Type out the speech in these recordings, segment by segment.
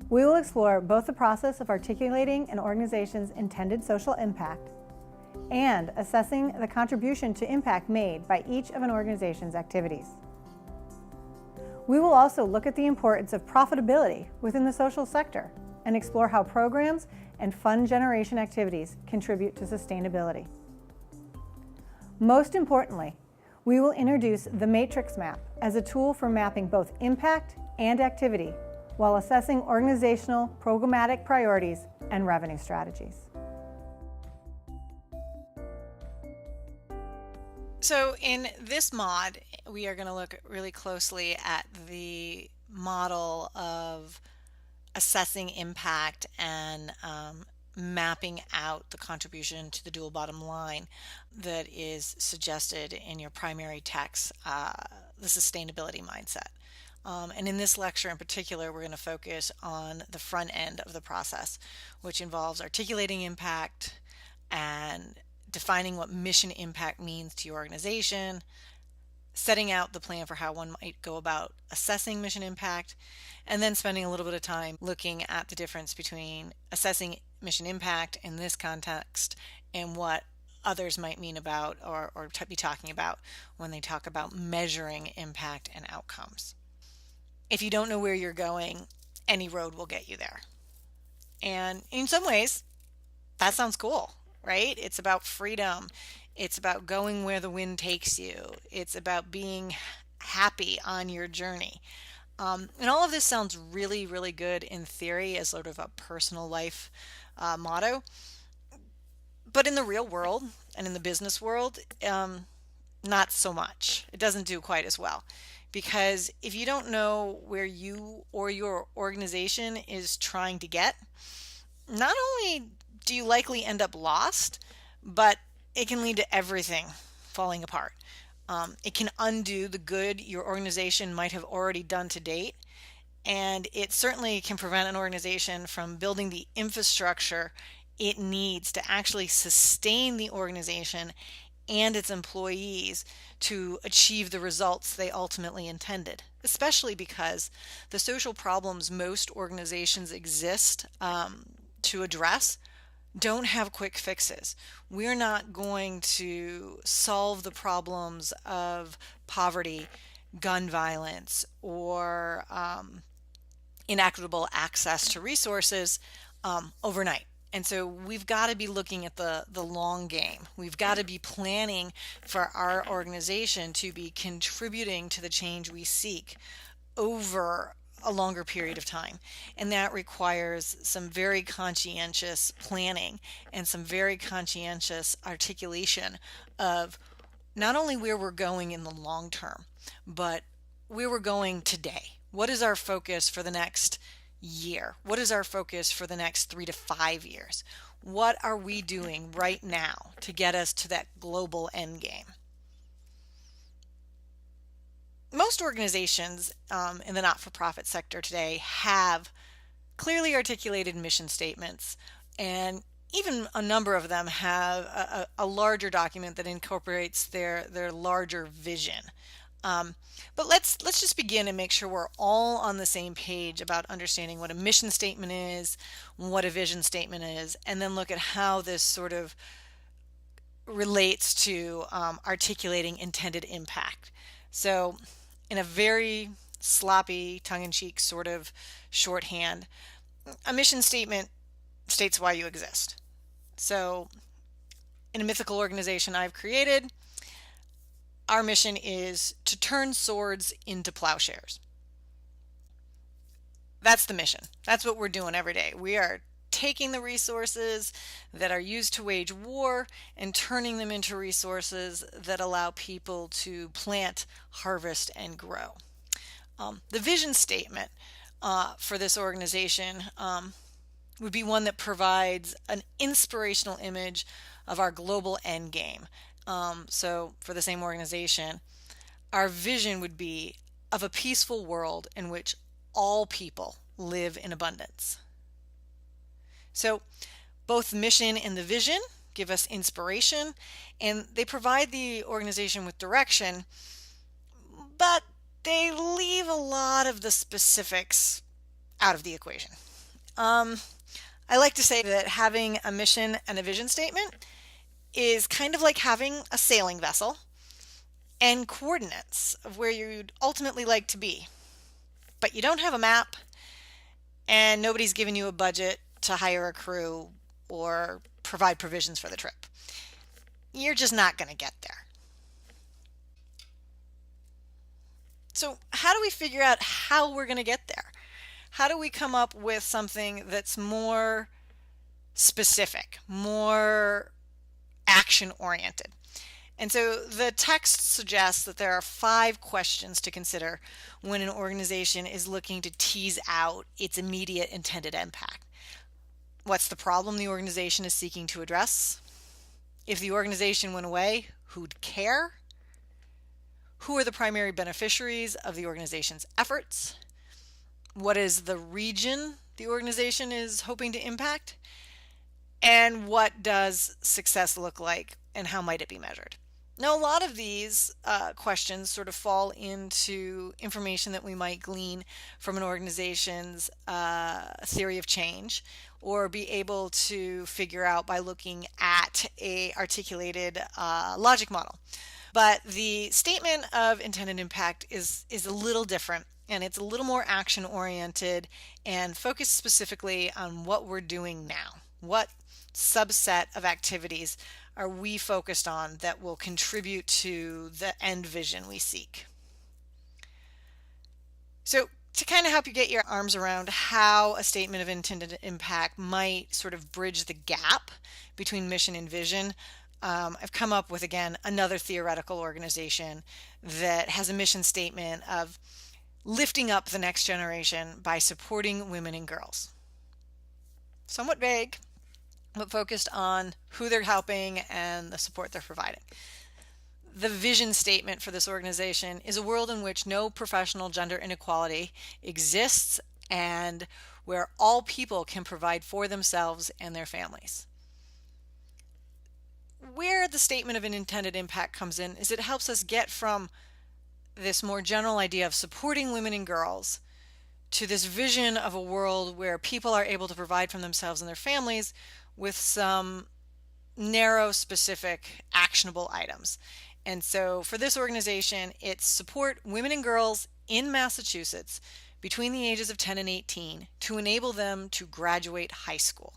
We will explore both the process of articulating an organization's intended social impact and assessing the contribution to impact made by each of an organization's activities. We will also look at the importance of profitability within the social sector and explore how programs and fund generation activities contribute to sustainability. Most importantly, we will introduce the matrix map as a tool for mapping both impact and activity while assessing organizational programmatic priorities and revenue strategies. So in this mod, we are going to look really closely at the model of assessing impact and mapping out the contribution to the dual bottom line that is suggested in your primary text, the sustainability mindset. And in this lecture in particular, we're going to focus on the front end of the process, which involves articulating impact and defining what mission impact means to your organization, setting out the plan for how one might go about assessing mission impact, and then spending a little bit of time looking at the difference between assessing mission impact in this context and what others might mean about or be talking about when they talk about measuring impact and outcomes. If you don't know where you're going, any road will get you there. And in some ways, that sounds cool, right? It's about freedom. It's about going where the wind takes you. It's about being happy on your journey. And all of this sounds really, really good in theory as sort of a personal life motto. But in the real world and in the business world, not so much. It doesn't do quite as well. Because if you don't know where you or your organization is trying to get, not only do you likely end up lost, but it can lead to everything falling apart. It can undo the good your organization might have already done to date, and it certainly can prevent an organization from building the infrastructure it needs to actually sustain the organization and its employees to achieve the results they ultimately intended, especially because the social problems most organizations exist to address don't have quick fixes. We're not going to solve the problems of poverty, gun violence, or inequitable access to resources overnight. And so we've got to be looking at the long game. We've got to be planning for our organization to be contributing to the change we seek over a longer period of time. And that requires some very conscientious planning and some very conscientious articulation of not only where we're going in the long term, but where we're going today. What is our focus for the next year? What is our focus for the next 3 to 5 years? What are we doing right now to get us to that global end game? Most organizations in the not-for-profit sector today have clearly articulated mission statements, and even a number of them have a larger document that incorporates their larger vision. But let's just begin and make sure we're all on the same page about understanding what a mission statement is, what a vision statement is, and then look at how this sort of relates to articulating intended impact. So in a very sloppy, tongue-in-cheek sort of shorthand, a mission statement states why you exist. So in a mythical organization I've created, our mission is to turn swords into plowshares. That's the mission. That's what we're doing every day. We are taking the resources that are used to wage war and turning them into resources that allow people to plant, harvest, and grow. The vision statement for this organization would be one that provides an inspirational image of our global end game. So for the same organization, our vision would be of a peaceful world in which all people live in abundance. So both the mission and the vision give us inspiration, and they provide the organization with direction, but they leave a lot of the specifics out of the equation. I like to say that having a mission and a vision statement is kind of like having a sailing vessel and coordinates of where you'd ultimately like to be. But you don't have a map, and nobody's given you a budget to hire a crew or provide provisions for the trip. You're just not going to get there. So, how do we figure out how we're going to get there? How do we come up with something that's more specific, more action oriented? And so the text suggests that there are 5 questions to consider when an organization is looking to tease out its immediate intended impact. What's the problem the organization is seeking to address? If the organization went away, who'd care? Who are the primary beneficiaries of the organization's efforts? What is the region the organization is hoping to impact? And what does success look like, and how might it be measured? Now, a lot of these questions sort of fall into information that we might glean from an organization's theory of change, or be able to figure out by looking at a articulated logic model. But the statement of intended impact is a little different, and it's a little more action oriented and focused specifically on what we're doing now. What subset of activities are we focused on that will contribute to the end vision we seek? So, to kind of help you get your arms around how a statement of intended impact might sort of bridge the gap between mission and vision, I've come up with, again, another theoretical organization that has a mission statement of lifting up the next generation by supporting women and girls. Somewhat vague, but focused on who they're helping and the support they're providing. The vision statement for this organization is a world in which no professional gender inequality exists and where all people can provide for themselves and their families. Where the statement of an intended impact comes in is it helps us get from this more general idea of supporting women and girls to this vision of a world where people are able to provide for themselves and their families with some narrow, specific, actionable items. And so for this organization, it's support women and girls in Massachusetts between the ages of 10 and 18 to enable them to graduate high school.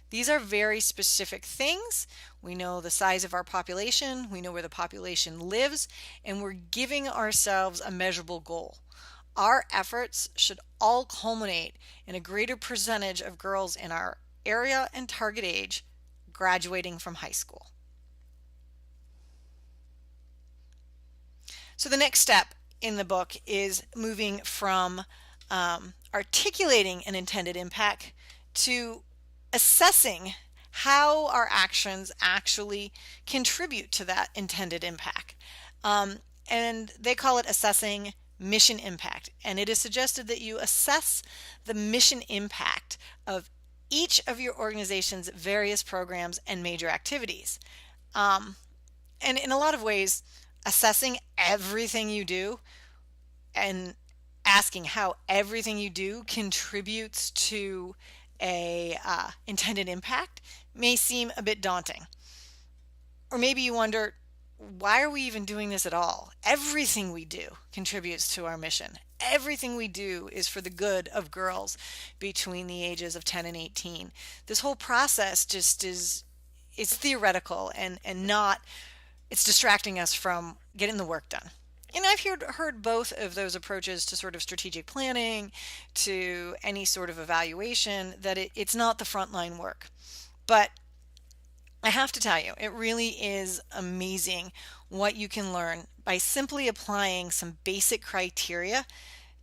These are very specific things. We know the size of our population, we know where the population lives, and we're giving ourselves a measurable goal. Our efforts should all culminate in a greater percentage of girls in our area and target age graduating from high school. So the next step in the book is moving from articulating an intended impact to assessing how our actions actually contribute to that intended impact. And they call it assessing mission impact. And it is suggested that you assess the mission impact of each of your organization's various programs and major activities. And in a lot of ways, assessing everything you do and asking how everything you do contributes to a intended impact may seem a bit daunting. Or maybe you wonder, why are we even doing this at all? Everything we do contributes to our mission. Everything we do is for the good of girls between the ages of 10 and 18. This whole process just is theoretical and not, it's distracting us from getting the work done. And I've heard both of those approaches to sort of strategic planning, to any sort of evaluation, that it's not the frontline work. But I have to tell you, it really is amazing what you can learn by simply applying some basic criteria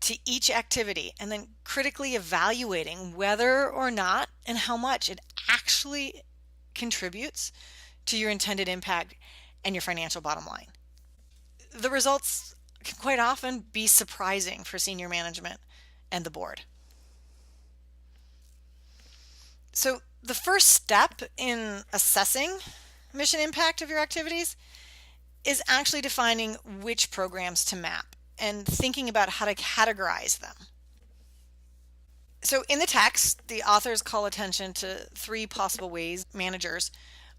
to each activity and then critically evaluating whether or not and how much it actually contributes to your intended impact and your financial bottom line. The results can quite often be surprising for senior management and the board. So the first step in assessing mission impact of your activities is actually defining which programs to map and thinking about how to categorize them. So in the text, the authors call attention to three possible ways managers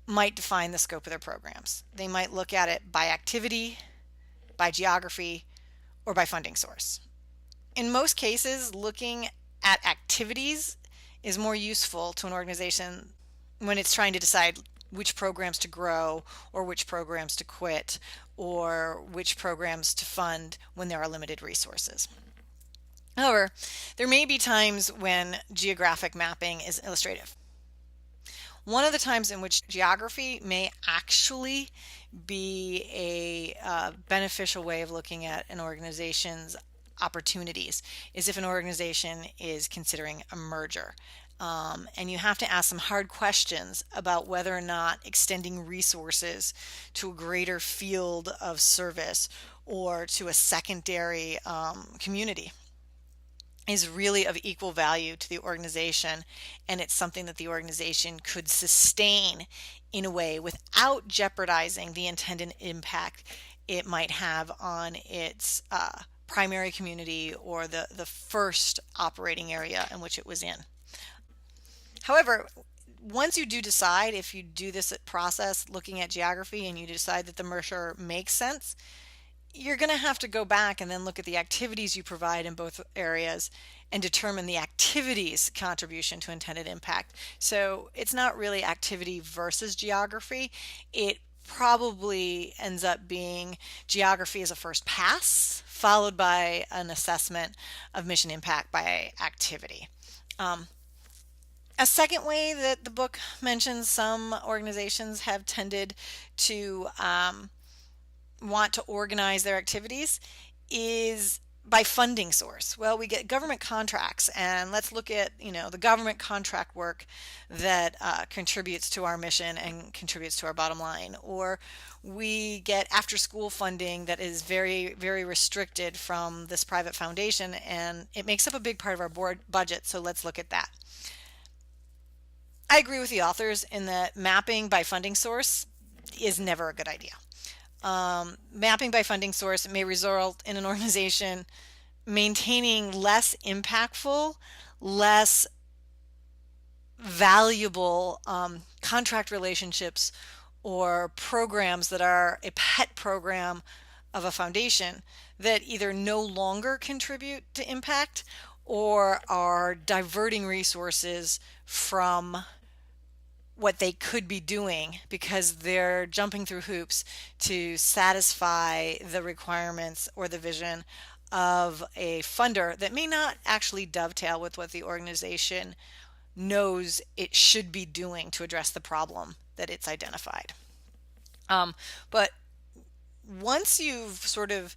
might define the scope of their programs. They might look at it by activity, by geography, or by funding source. In most cases, looking at activities is more useful to an organization when it's trying to decide which programs to grow or which programs to quit or which programs to fund when there are limited resources. However, there may be times when geographic mapping is illustrative. One of the times in which geography may actually be a beneficial way of looking at an organization's opportunities is if an organization is considering a merger. And you have to ask some hard questions about whether or not extending resources to a greater field of service or to a secondary community is really of equal value to the organization, and it's something that the organization could sustain in a way without jeopardizing the intended impact it might have on its primary community or the first operating area in which it was in. However, once you do decide, if you do this process looking at geography and you decide that the merger makes sense, you're going to have to go back and then look at the activities you provide in both areas and determine the activities contribution to intended impact. So it's not really activity versus geography. It probably ends up being geography as a first pass, followed by an assessment of mission impact by activity. A second way that the book mentions some organizations have tended to want to organize their activities is by funding source. Well, we get government contracts, and let's look at the government contract work that contributes to our mission and contributes to our bottom line. Or we get after school funding that is very, very restricted from this private foundation, and it makes up a big part of our board budget. So let's look at that. I agree with the authors in that mapping by funding source is never a good idea. Mapping by funding source may result in an organization maintaining less impactful, less valuable contract relationships or programs that are a pet program of a foundation that either no longer contribute to impact or are diverting resources from what they could be doing because they're jumping through hoops to satisfy the requirements or the vision of a funder that may not actually dovetail with what the organization knows it should be doing to address the problem that it's identified. But once you've sort of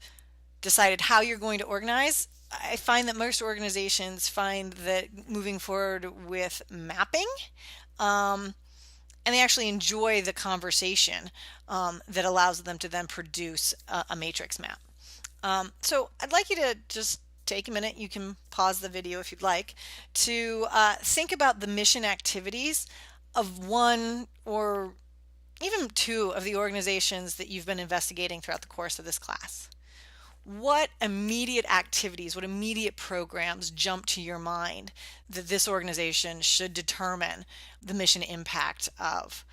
decided how you're going to organize, I find that most organizations find that moving forward with mapping, and they actually enjoy the conversation that allows them to then produce a matrix map. So I'd like you to just take a minute, you can pause the video if you'd like, to think about the mission activities of one or even two of the organizations that you've been investigating throughout the course of this class. What immediate activities, what immediate programs jump to your mind that this organization should determine the mission impact of?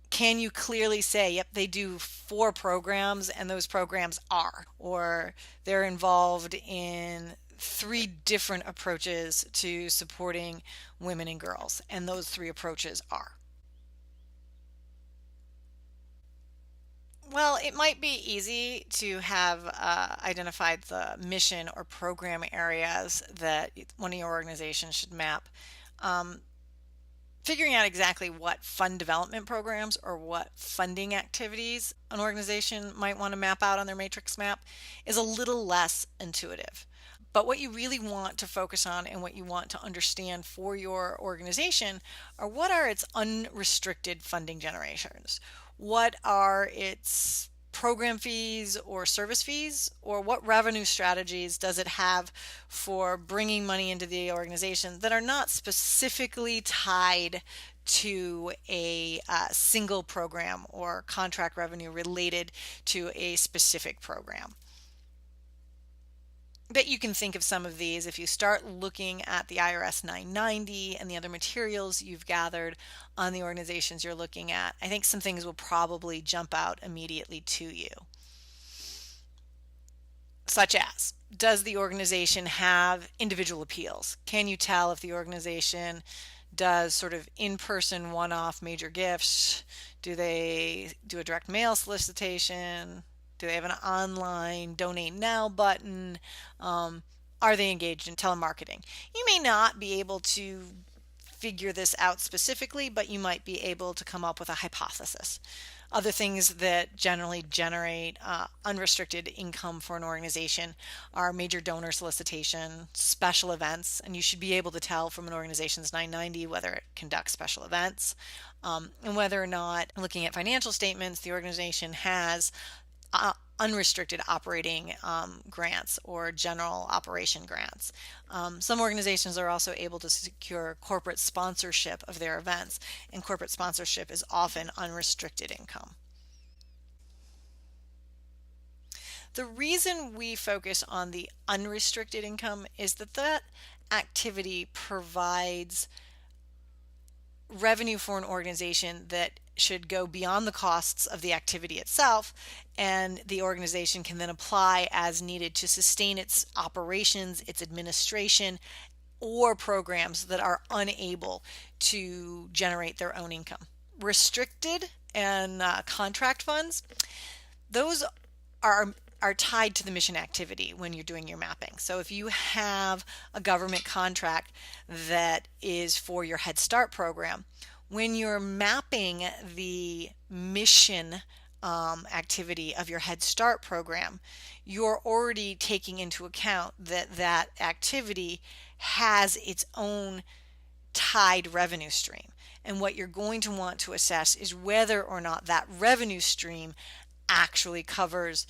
Can you clearly say, yep, they do 4 programs and those programs are, or they're involved in 3 different approaches to supporting women and girls, and those 3 approaches are? Well, it might be easy to have identified the mission or program areas that one of your organizations should map. Figuring out exactly what fund development programs or what funding activities an organization might want to map out on their matrix map is a little less intuitive. But what you really want to focus on and what you want to understand for your organization are what are its unrestricted funding generations? What are its program fees or service fees, or what revenue strategies does it have for bringing money into the organization that are not specifically tied to a single program or contract revenue related to a specific program? Bet you can think of some of these if you start looking at the IRS 990 and the other materials you've gathered on the organizations you're looking at. I think some things will probably jump out immediately to you, such as, does the organization have individual appeals? Can you tell if the organization does sort of in-person one-off major gifts? Do they do a direct mail solicitation? Do they have an online donate now button? Are they engaged in telemarketing? You may not be able to figure this out specifically, but you might be able to come up with a hypothesis. Other things that generally generate unrestricted income for an organization are major donor solicitation, special events, and you should be able to tell from an organization's 990 whether it conducts special events, and whether or not, looking at financial statements, the organization has unrestricted operating grants or general operation grants. Some organizations are also able to secure corporate sponsorship of their events, and corporate sponsorship is often unrestricted income. The reason we focus on the unrestricted income is that that activity provides revenue for an organization that should go beyond the costs of the activity itself, and the organization can then apply as needed to sustain its operations, its administration, or programs that are unable to generate their own income. Restricted and contract funds, those are tied to the mission activity when you're doing your mapping. So if you have a government contract that is for your Head Start program, when you're mapping the mission activity of your Head Start program, you're already taking into account that that activity has its own tied revenue stream. And what you're going to want to assess is whether or not that revenue stream actually covers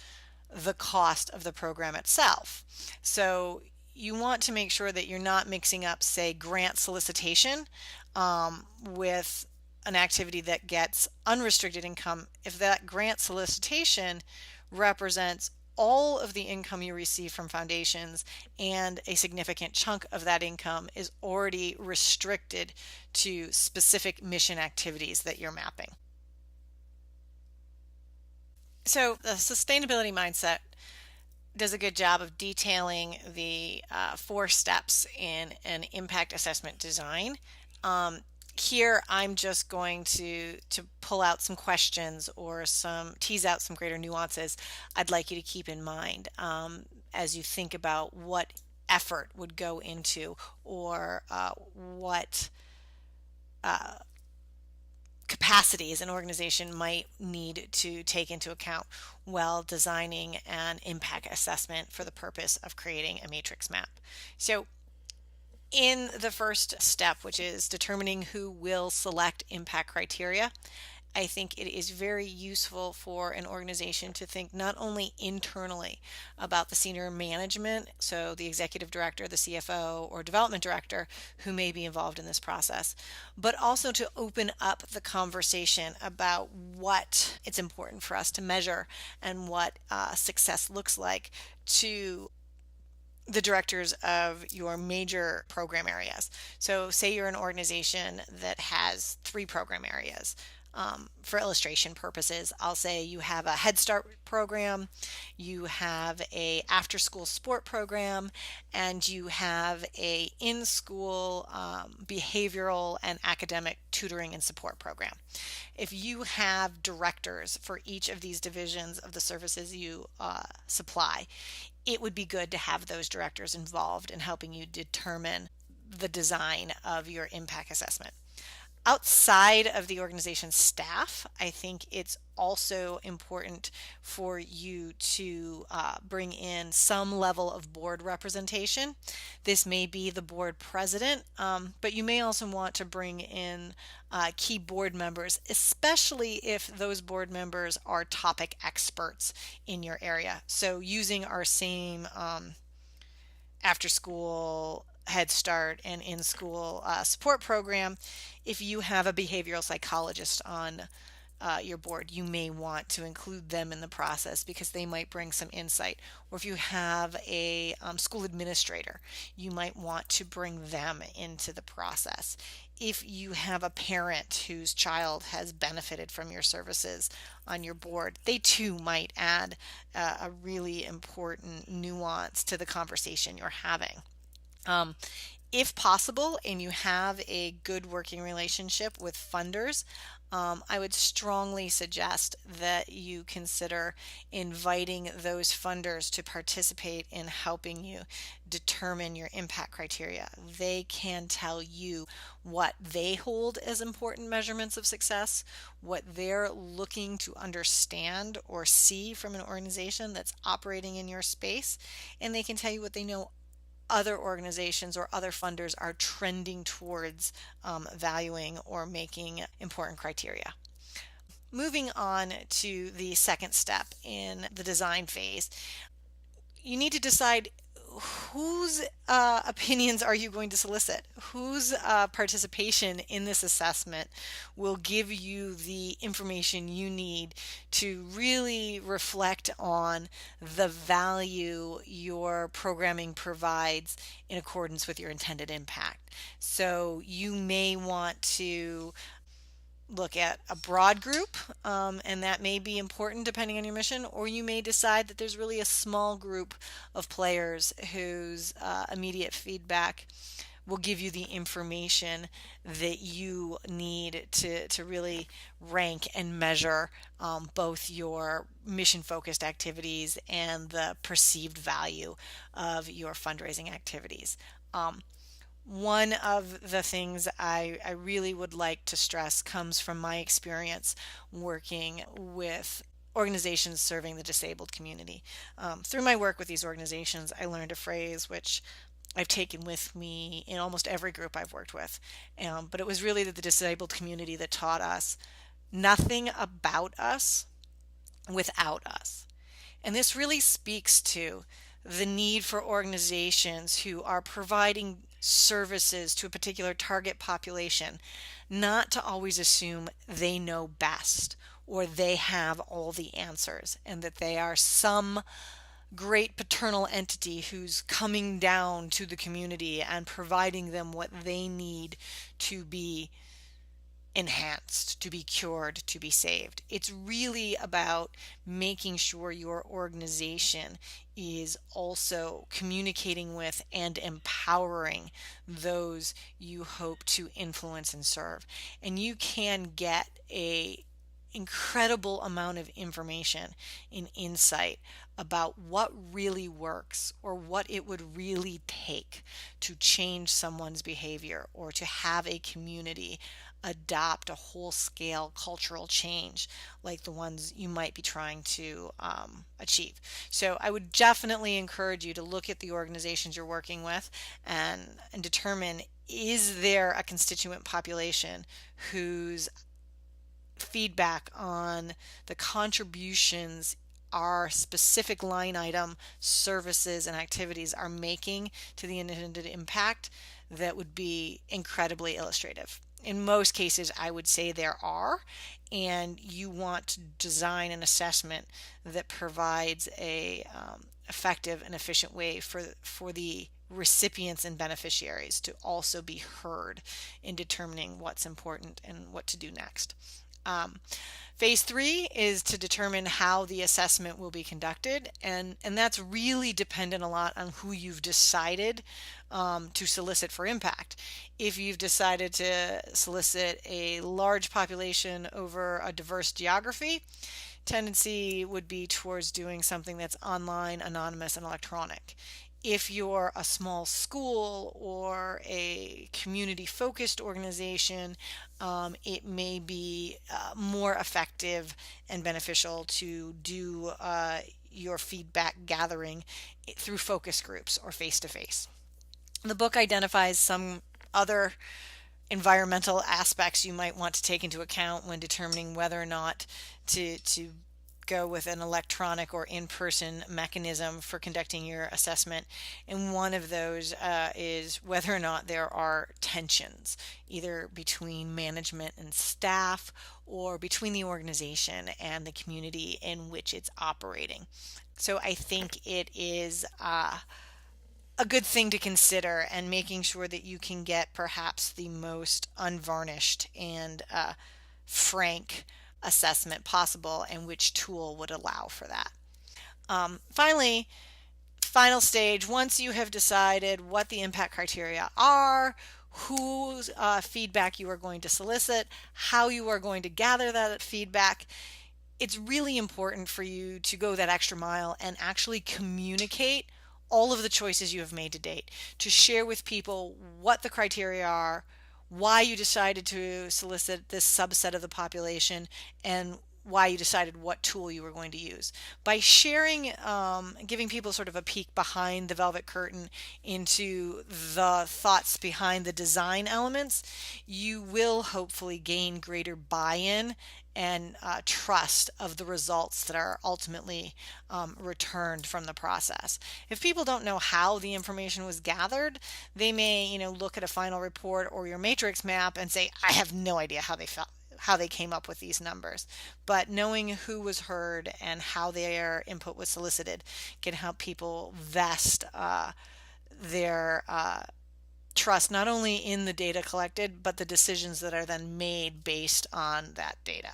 the cost of the program itself. So you want to make sure that you're not mixing up, say, grant solicitation with an activity that gets unrestricted income if that grant solicitation represents all of the income you receive from foundations and a significant chunk of that income is already restricted to specific mission activities that you're mapping. So the sustainability mindset does a good job of detailing the 4 steps in an impact assessment design. Here I'm just going to pull out some questions or tease out some greater nuances I'd like you to keep in mind as you think about what effort would go into, or what capacities an organization might need to take into account while designing an impact assessment for the purpose of creating a matrix map. So in the first step, which is determining who will select impact criteria, I think it is very useful for an organization to think not only internally about the senior management, so the executive director, the CFO, or development director who may be involved in this process, but also to open up the conversation about what it's important for us to measure and what success looks like to the directors of your major program areas. So say you're an organization that has 3 program areas. For illustration purposes, I'll say you have a Head Start program, you have a after-school sport program, and you have a in-school behavioral and academic tutoring and support program. If you have directors for each of these divisions of the services you supply, it would be good to have those directors involved in helping you determine the design of your impact assessment. Outside of the organization's staff, I think it's also important for you to bring in some level of board representation. This may be the board president, but you may also want to bring in key board members, especially if those board members are topic experts in your area. So using our same after school Head Start and in-school support program, if you have a behavioral psychologist on your board, you may want to include them in the process because they might bring some insight. Or if you have a school administrator, you might want to bring them into the process. If you have a parent whose child has benefited from your services on your board, they too might add a really important nuance to the conversation you're having. Um, if possible, and you have a good working relationship with funders, I would strongly suggest that you consider inviting those funders to participate in helping you determine your impact criteria. They can tell you what they hold as important measurements of success, what they're looking to understand or see from an organization that's operating in your space, and they can tell you what they know other organizations or other funders are trending towards valuing or making important criteria. Moving on to the second step in the design phase, you need to decide whose opinions are you going to solicit? Whose participation in this assessment will give you the information you need to really reflect on the value your programming provides in accordance with your intended impact. So you may want to look at a broad group, and that may be important depending on your mission, or you may decide that there's really a small group of players whose immediate feedback will give you the information that you need to really rank and measure both your mission focused activities and the perceived value of your fundraising activities. One of the things I really would like to stress comes from my experience working with organizations serving the disabled community. Through my work with these organizations, I learned a phrase which I've taken with me in almost every group I've worked with. But it was really the disabled community that taught us nothing about us without us. And this really speaks to the need for organizations who are providing services to a particular target population not to always assume they know best or they have all the answers and that they are some great paternal entity who's coming down to the community and providing them what they need to be enhanced, to be cured, to be saved. It's really about making sure your organization is also communicating with and empowering those you hope to influence and serve. And you can get a incredible amount of information and insight about what really works or what it would really take to change someone's behavior or to have a community adopt a whole-scale cultural change like the ones you might be trying to achieve. So I would definitely encourage you to look at the organizations you're working with and determine, is there a constituent population whose feedback on the contributions our specific line item services and activities are making to the intended impact that would be incredibly illustrative. In most cases, I would say there are, and you want to design an assessment that provides a effective and efficient way for the recipients and beneficiaries to also be heard in determining what's important and what to do next. Phase 3 is to determine how the assessment will be conducted, and that's really dependent a lot on who you've decided to solicit for impact. If you've decided to solicit a large population over a diverse geography, tendency would be towards doing something that's online, anonymous, and electronic. If you're a small school or a community-focused organization, it may be more effective and beneficial to do your feedback gathering through focus groups or face-to-face. The book identifies some other environmental aspects you might want to take into account when determining whether or not to go with an electronic or in-person mechanism for conducting your assessment. And one of those is whether or not there are tensions, either between management and staff or between the organization and the community in which it's operating. So I think it is a good thing to consider, and making sure that you can get perhaps the most unvarnished and frank assessment possible, and which tool would allow for that. Finally, final stage, once you have decided what the impact criteria are, whose feedback you are going to solicit, how you are going to gather that feedback, it's really important for you to go that extra mile and actually communicate all of the choices you have made to date, to share with people what the criteria are, why you decided to solicit this subset of the population, and why you decided what tool you were going to use. By sharing, giving people sort of a peek behind the velvet curtain into the thoughts behind the design elements, you will hopefully gain greater buy-in and trust of the results that are ultimately returned from the process. If people don't know how the information was gathered, they may, look at a final report or your matrix map and say, I have no idea how they came up with these numbers. But knowing who was heard and how their input was solicited can help people vest their trust not only in the data collected, but the decisions that are then made based on that data.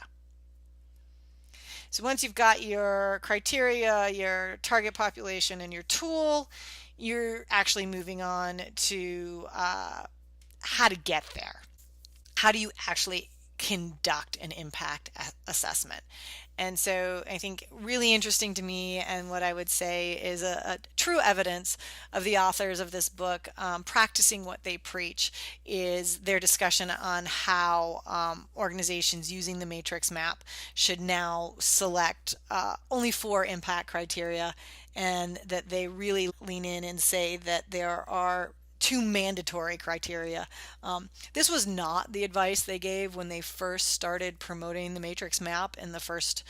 So once you've got your criteria, your target population, and your tool, you're actually moving on to how to get there. How do you actually conduct an impact assessment? And so I think really interesting to me, and what I would say is a true evidence of the authors of this book practicing what they preach, is their discussion on how organizations using the matrix map should now select only 4 impact criteria, and that they really lean in and say that there are 2 mandatory criteria. This was not the advice they gave when they first started promoting the matrix map in the first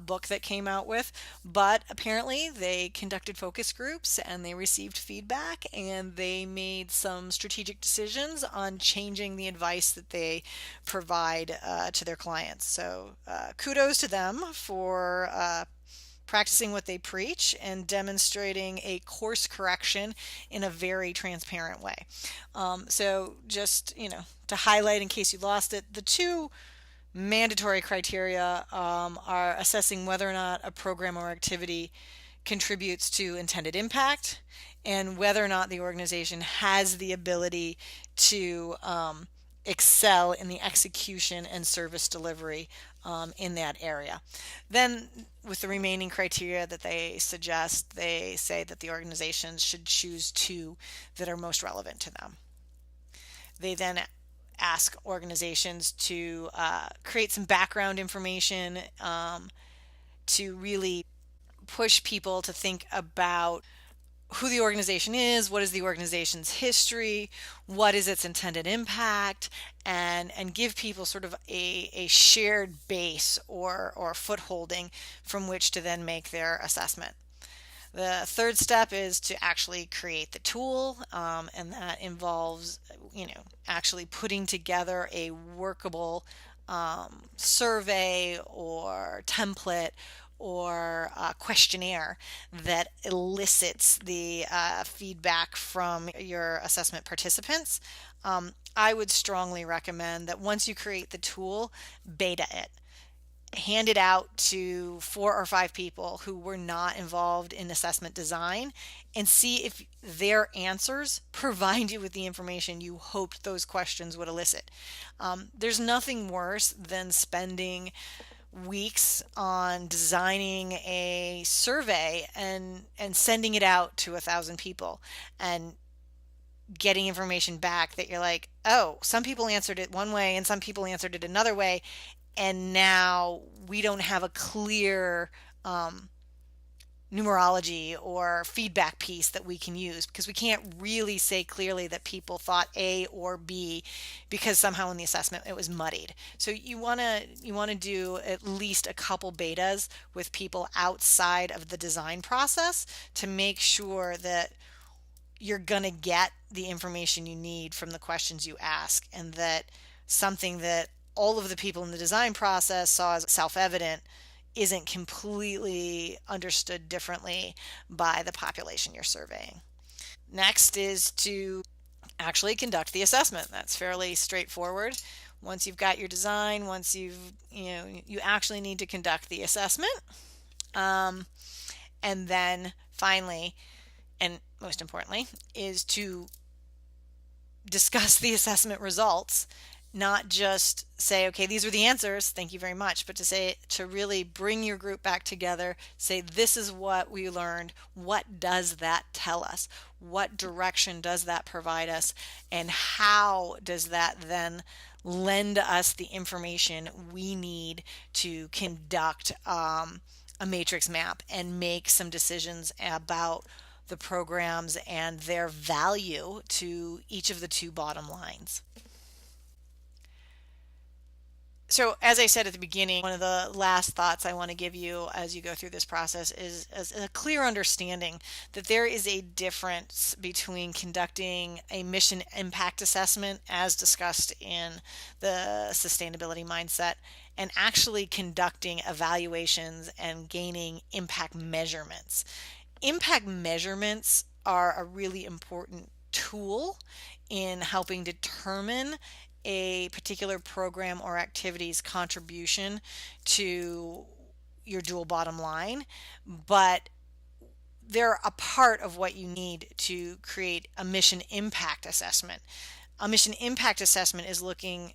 book that came out with, but apparently they conducted focus groups and they received feedback, and they made some strategic decisions on changing the advice that they provide to their clients. So kudos to them for practicing what they preach and demonstrating a course correction in a very transparent way. So just, to highlight in case you lost it, the 2 mandatory criteria are assessing whether or not a program or activity contributes to intended impact, and whether or not the organization has the ability to excel in the execution and service delivery in that area. Then with the remaining criteria that they suggest, they say that the organizations should choose 2 that are most relevant to them. They then ask organizations to create some background information to really push people to think about who the organization is, what is the organization's history, what is its intended impact, and give people sort of a shared base or footholding from which to then make their assessment. The third step is to actually create the tool, and that involves, actually putting together a workable survey or template or questionnaire that elicits the feedback from your assessment participants. I would strongly recommend that once you create the tool, beta it. Hand it out to 4 or 5 people who were not involved in assessment design, and see if their answers provide you with the information you hoped those questions would elicit. There's nothing worse than spending weeks on designing a survey and sending it out to 1,000 people and getting information back that you're like, oh, some people answered it one way and some people answered it another way, and now we don't have a clear numerology or feedback piece that we can use, because we can't really say clearly that people thought A or B because somehow in the assessment it was muddied. So you want to do at least a couple betas with people outside of the design process to make sure that you're going to get the information you need from the questions you ask, and that something that all of the people in the design process saw as self-evident isn't completely understood differently by the population you're surveying. Next is to actually conduct the assessment. That's fairly straightforward. Once you've got your design, once you actually need to conduct the assessment. And then finally, and most importantly, is to discuss the assessment results, not just say, okay, these are the answers, thank you very much, but to really bring your group back together, say, this is what we learned, what does that tell us, what direction does that provide us, and how does that then lend us the information we need to conduct a matrix map and make some decisions about the programs and their value to each of the two bottom lines. So, as I said at the beginning, one of the last thoughts I want to give you as you go through this process is a clear understanding that there is a difference between conducting a mission impact assessment, as discussed in the sustainability mindset, and actually conducting evaluations and gaining impact measurements. Impact measurements are a really important tool in helping determine a particular program or activity's contribution to your dual bottom line, but they're a part of what you need to create a mission impact assessment. A mission impact assessment is looking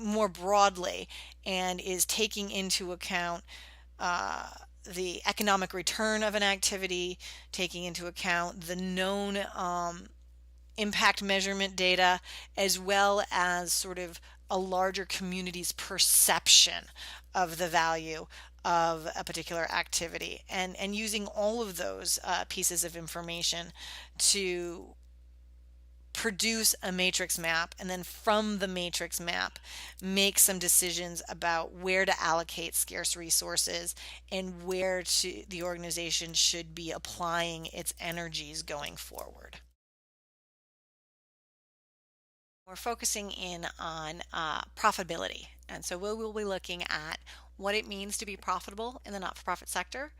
more broadly and is taking into account the economic return of an activity, taking into account the known impact measurement data, as well as sort of a larger community's perception of the value of a particular activity, and using all of those pieces of information to produce a matrix map, and then from the matrix map make some decisions about where to allocate scarce resources and where the organization should be applying its energies going forward. We're focusing in on profitability, and so we will be looking at what it means to be profitable in the not-for-profit sector,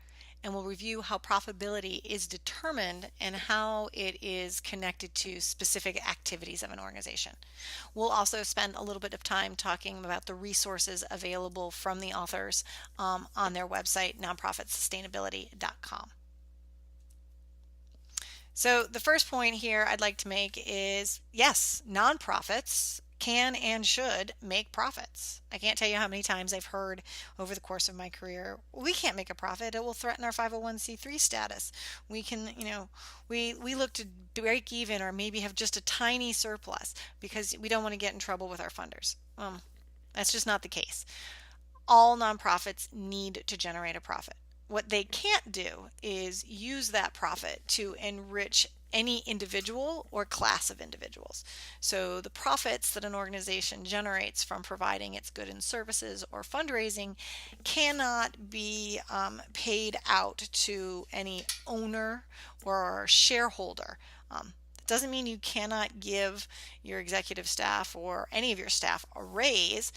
and we'll review how profitability is determined and how it is connected to specific activities of an organization. We'll also spend a little bit of time talking about the resources available from the authors on their website, nonprofitsustainability.com. So the first point here I'd like to make is, yes, nonprofits can and should make profits. I can't tell you how many times I've heard over the course of my career, we can't make a profit, it will threaten our 501c3 status. We can, we look to break even or maybe have just a tiny surplus because we don't want to get in trouble with our funders. That's just not the case. All nonprofits need to generate a profit. What they can't do is use that profit to enrich any individual or class of individuals. So the profits that an organization generates from providing its goods and services or fundraising cannot be paid out to any owner or shareholder. Doesn't mean you cannot give your executive staff or any of your staff a raise.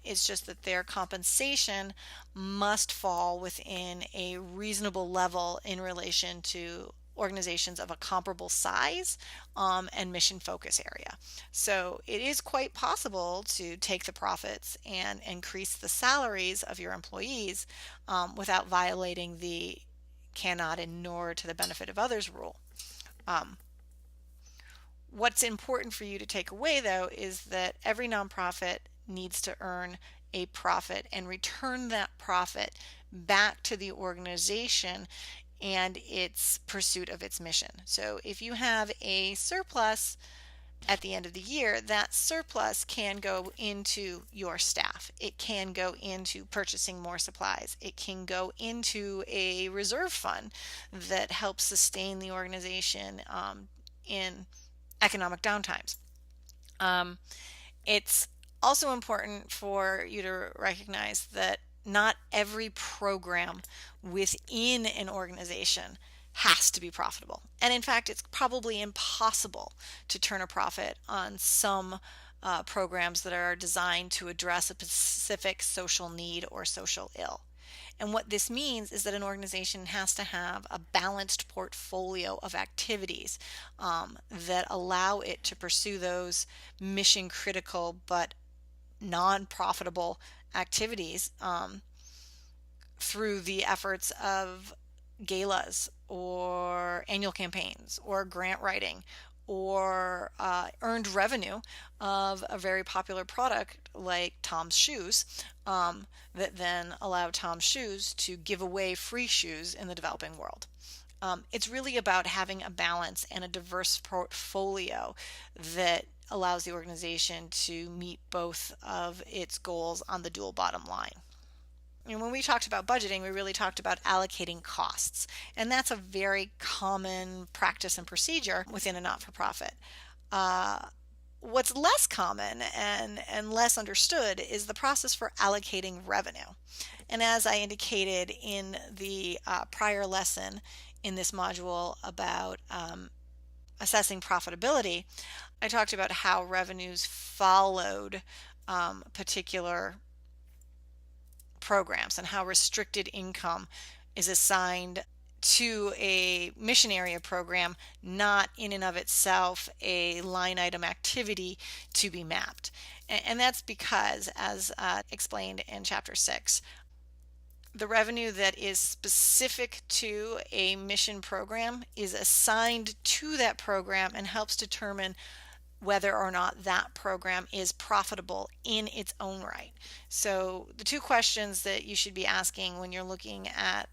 It's just that their compensation must fall within a reasonable level in relation to organizations of a comparable size and mission focus area. So it is quite possible to take the profits and increase the salaries of your employees without violating the cannot and nor to the benefit of others rule. What's important for you to take away, though, is that every nonprofit needs to earn a profit and return that profit back to the organization and its pursuit of its mission. So if you have a surplus, at the end of the year, that surplus can go into your staff. It can go into purchasing more supplies. It can go into a reserve fund that helps sustain the organization in economic downtimes. It's also important for you to recognize that not every program within an organization has to be profitable. And in fact, it's probably impossible to turn a profit on some programs that are designed to address a specific social need or social ill. And what this means is that an organization has to have a balanced portfolio of activities that allow it to pursue those mission critical but non-profitable activities through the efforts of galas or annual campaigns or grant writing or earned revenue of a very popular product like Tom's shoes, that then allow Tom's shoes to give away free shoes in the developing world. It's really about having a balance and a diverse portfolio that allows the organization to meet both of its goals on the dual bottom line. And when we talked about budgeting, we really talked about allocating costs. And that's a very common practice and procedure within a not-for-profit. What's less common and less understood is the process for allocating revenue. And as I indicated in the prior lesson in this module about assessing profitability, I talked about how revenues followed particular programs and how restricted income is assigned to a mission area program, not in and of itself a line item activity to be mapped. And that's because, as explained in Chapter 6, the revenue that is specific to a mission program is assigned to that program and helps determine whether or not that program is profitable in its own right. So the two questions that you should be asking when you're looking at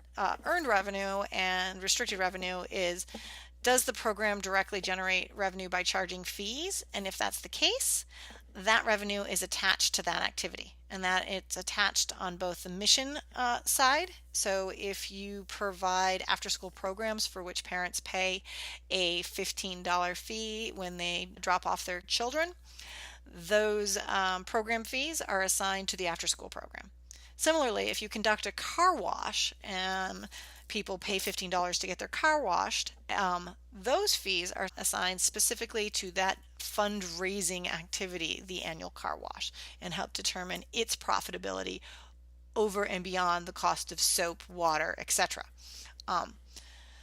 earned revenue and restricted revenue is, does the program directly generate revenue by charging fees? And if that's the case, that revenue is attached to that activity, and that it's attached on both the mission side. So if you provide after-school programs for which parents pay a $15 fee when they drop off their children, those program fees are assigned to the after-school program. Similarly, if you conduct a car wash and people pay $15 to get their car washed, those fees are assigned specifically to that fundraising activity, the annual car wash, and help determine its profitability over and beyond the cost of soap, water, etc.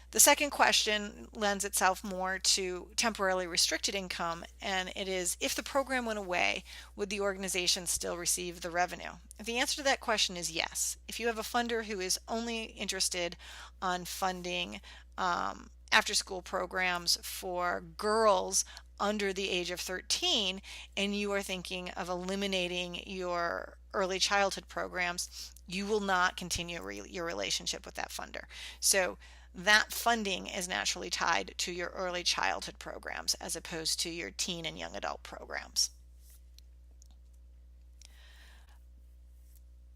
The second question lends itself more to temporarily restricted income, and it is, if the program went away, would the organization still receive the revenue? The answer to that question is yes. If you have a funder who is only interested on funding after-school programs for girls under the age of 13, and you are thinking of eliminating your early childhood programs, you will not continue your relationship with that funder. So that funding is naturally tied to your early childhood programs as opposed to your teen and young adult programs.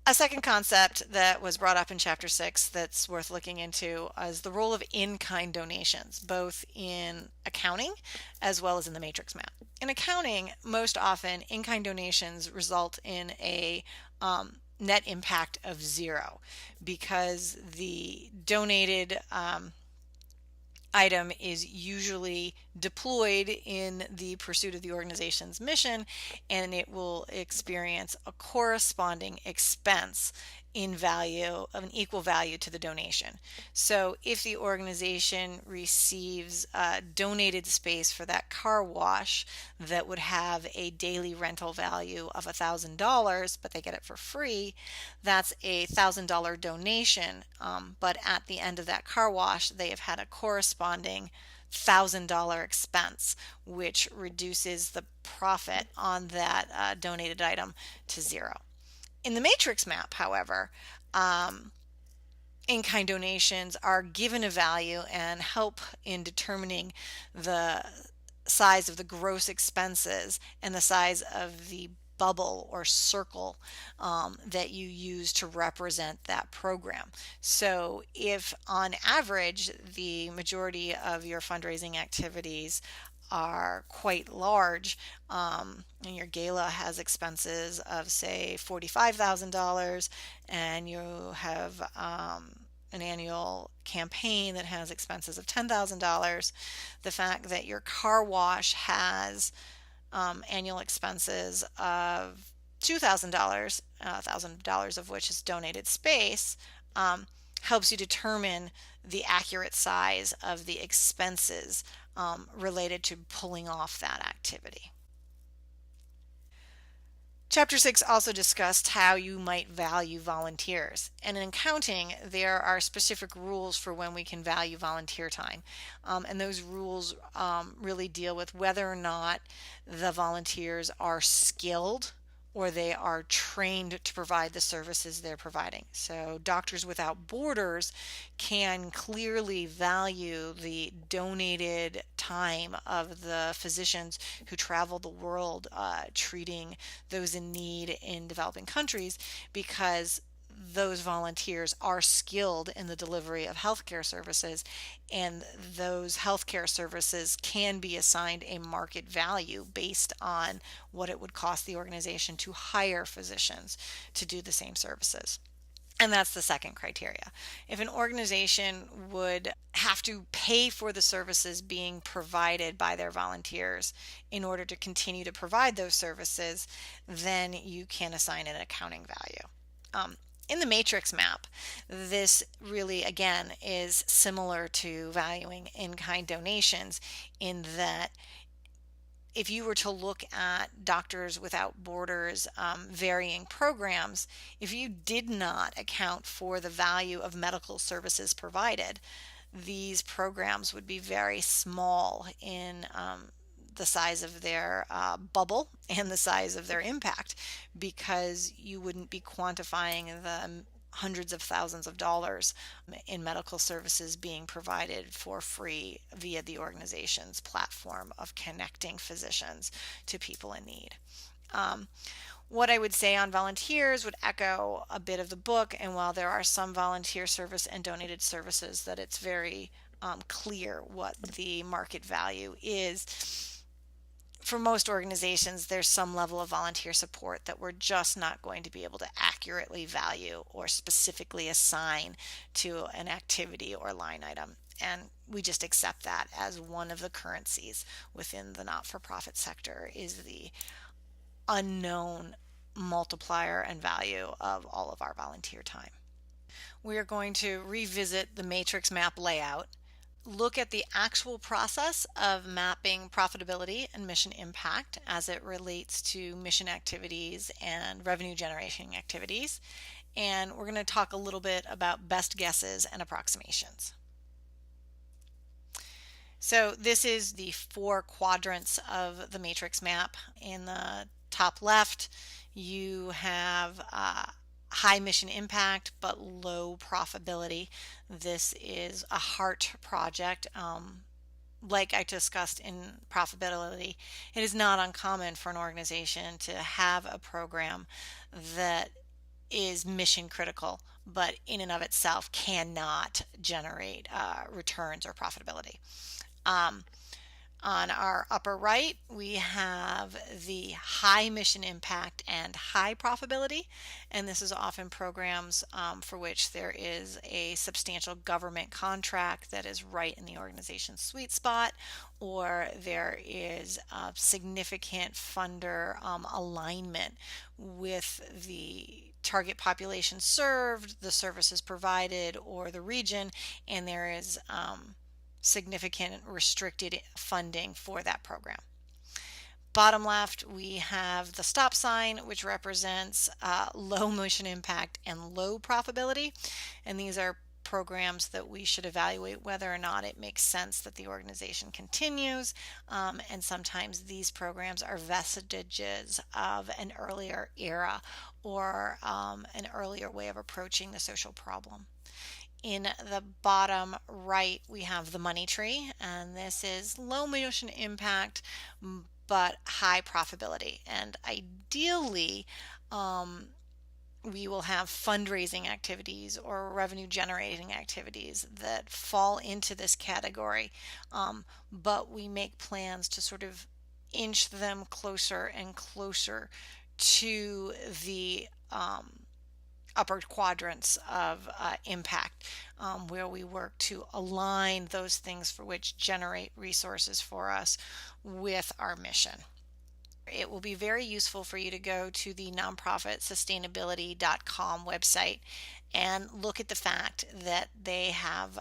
A second concept that was brought up in Chapter 6 that's worth looking into is the role of in-kind donations, both in accounting as well as in the matrix map. In accounting, most often in-kind donations result in a net impact of zero because the donated item is usually deployed in the pursuit of the organization's mission, and it will experience a corresponding expense in value of an equal value to the donation. So if the organization receives donated space for that car wash that would have a daily rental value of $1,000, but they get it for free, that's a $1,000 donation. But at the end of that car wash, they have had a corresponding $1,000 expense, which reduces the profit on that donated item to zero. In the matrix map, however, in-kind donations are given a value and help in determining the size of the gross expenses and the size of the bubble or circle that you use to represent that program. So if on average the majority of your fundraising activities are quite large, and your gala has expenses of say $45,000, and you have an annual campaign that has expenses of $10,000, the fact that your car wash has annual expenses of $2,000, $1,000 of which is donated space, helps you determine the accurate size of the expenses related to pulling off that activity. Chapter 6 also discussed how you might value volunteers. And in accounting, there are specific rules for when we can value volunteer time. And those rules really deal with whether or not the volunteers are skilled or they are trained to provide the services they're providing. So Doctors Without Borders can clearly value the donated time of the physicians who travel the world treating those in need in developing countries, because those volunteers are skilled in the delivery of healthcare services, and those healthcare services can be assigned a market value based on what it would cost the organization to hire physicians to do the same services. And that's the second criteria. If an organization would have to pay for the services being provided by their volunteers in order to continue to provide those services, then you can assign an accounting value. In the matrix map, this really, again, is similar to valuing in-kind donations, in that if you were to look at Doctors Without Borders varying programs, if you did not account for the value of medical services provided, these programs would be very small in the size of their bubble and the size of their impact, because you wouldn't be quantifying the hundreds of thousands of dollars in medical services being provided for free via the organization's platform of connecting physicians to people in need. What I would say on volunteers would echo a bit of the book, and while there are some volunteer service and donated services that it's very clear what the market value is, for most organizations, there's some level of volunteer support that we're just not going to be able to accurately value or specifically assign to an activity or line item. And we just accept that as one of the currencies within the not-for-profit sector, is the unknown multiplier and value of all of our volunteer time. We are going to revisit the matrix map layout, look at the actual process of mapping profitability and mission impact as it relates to mission activities and revenue generating activities. And we're going to talk a little bit about best guesses and approximations. So this is the 4 quadrants of the matrix map. In the top left, you have high mission impact but low profitability. This is a heart project. Like I discussed in profitability, it is not uncommon for an organization to have a program that is mission critical, but in and of itself cannot generate returns or profitability. On our upper right, we have the high mission impact and high profitability, and this is often programs for which there is a substantial government contract that is right in the organization's sweet spot, or there is a significant funder alignment with the target population served, the services provided, or the region, and there is significant restricted funding for that program. Bottom left, we have the stop sign, which represents low mission impact and low profitability. And these are programs that we should evaluate whether or not it makes sense that the organization continues. And sometimes these programs are vestiges of an earlier era or an earlier way of approaching the social problem. in the bottom right, we have the money tree, and this is low mission impact but high profitability. And ideally, we will have fundraising activities or revenue generating activities that fall into this category, but we make plans to sort of inch them closer and closer to the upper quadrants of impact, where we work to align those things for which generate resources for us with our mission. It will be very useful for you to go to the nonprofitsustainability.com website and look at the fact that they have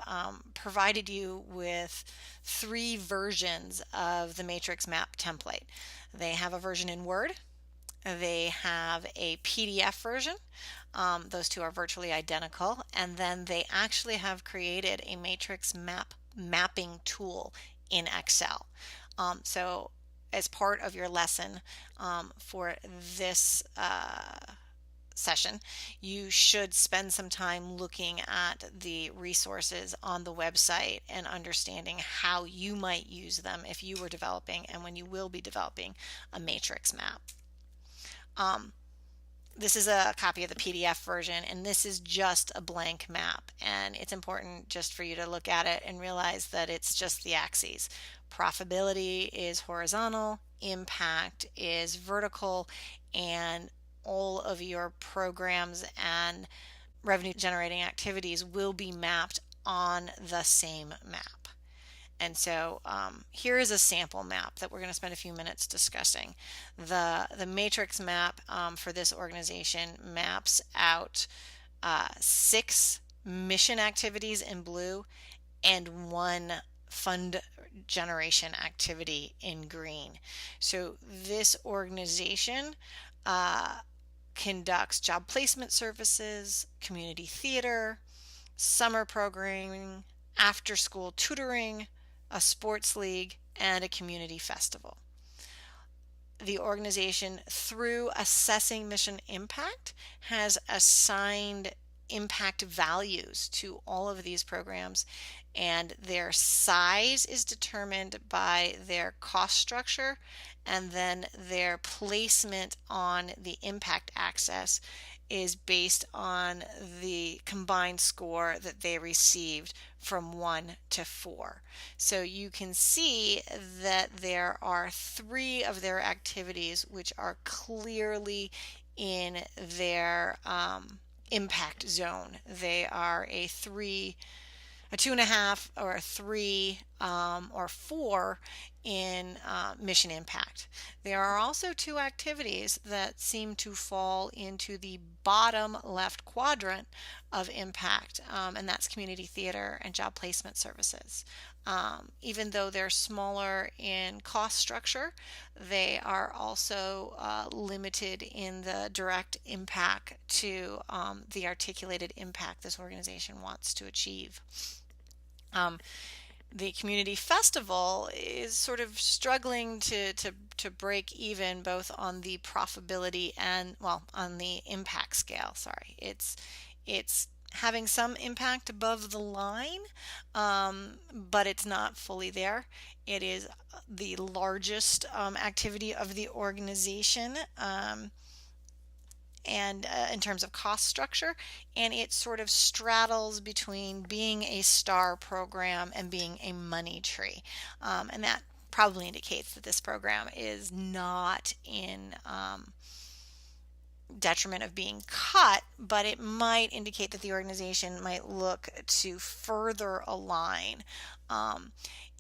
provided you with 3 versions of the matrix map template. They have a version in Word, they have a PDF version. Those two are virtually identical. And then they actually have created a matrix mapping tool in Excel. So as part of your lesson for this session, you should spend some time looking at the resources on the website and understanding how you might use them if you were developing and when you will be developing a matrix map. This is a copy of the PDF version, and this is just a blank map, and it's important just for you to look at it and realize that it's just the axes. Profitability is horizontal, impact is vertical, and all of your programs and revenue generating activities will be mapped on the same map. And so here is a sample map that we're going to spend a few minutes discussing. The matrix map for this organization maps out 6 mission activities in blue and 1 fund generation activity in green. So this organization conducts job placement services, community theater, summer programming, after school tutoring, a sports league, and a community festival. The organization, through assessing mission impact, has assigned impact values to all of these programs, and their size is determined by their cost structure, and then their placement on the impact axis is based on the combined score that they received from 1 to 4. So you can see that there are 3 of their activities which are clearly in their impact zone. They are a 2.5, or a 3, or 4 in mission impact. There are also 2 activities that seem to fall into the bottom left quadrant of impact, and that's community theater and job placement services. Even though they're smaller in cost structure, they are also limited in the direct impact to the articulated impact this organization wants to achieve. The community festival is sort of struggling to break even both on the profitability and, well, on the impact scale. Sorry, it's having some impact above the line, but it's not fully there. It is the largest activity of the organization, and in terms of cost structure, and it sort of straddles between being a star program and being a money tree, and that probably indicates that this program is not in detriment of being cut, but it might indicate that the organization might look to further align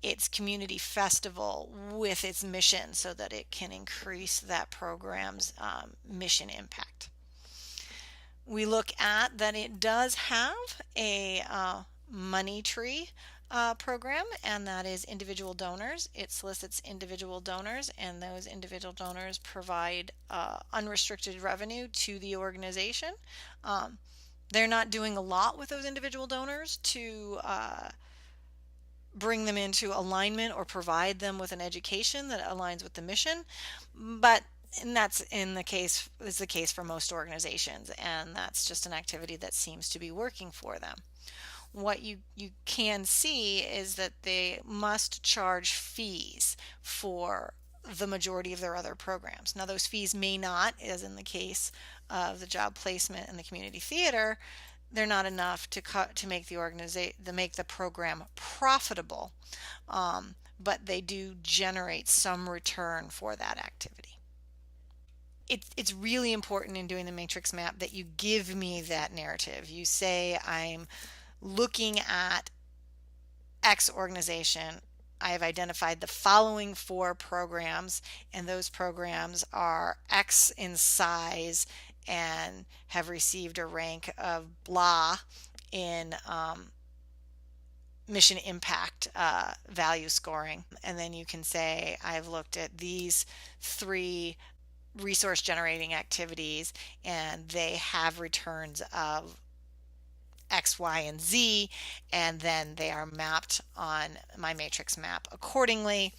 its community festival with its mission so that it can increase that program's mission impact. We look at that it does have a money tree program, and that is individual donors. It solicits individual donors, and those individual donors provide unrestricted revenue to the organization. They're not doing a lot with those individual donors to bring them into alignment or provide them with an education that aligns with the mission, and that's the case for most organizations, and that's just an activity that seems to be working for them. what you can see is that they must charge fees for the majority of their other programs. Now, those fees may not, as in the case of the job placement and the community theater, they're not enough to make the program profitable, but they do generate some return for that activity. It's really important in doing the matrix map that you give me that narrative. You say, I'm looking at X organization. I have identified the following 4 programs, and those programs are X in size and have received a rank of blah in mission impact value scoring. And then you can say, I've looked at these 3 resource generating activities and they have returns of X, Y, and Z, and then they are mapped on my matrix map accordingly.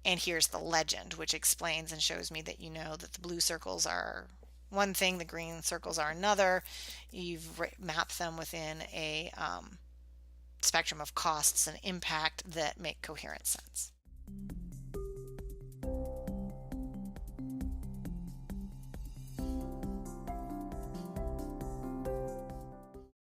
And here's the legend, which explains and shows me that you know that the blue circles are one thing, the green circles are another. You've mapped them within a spectrum of costs and impact that make coherent sense.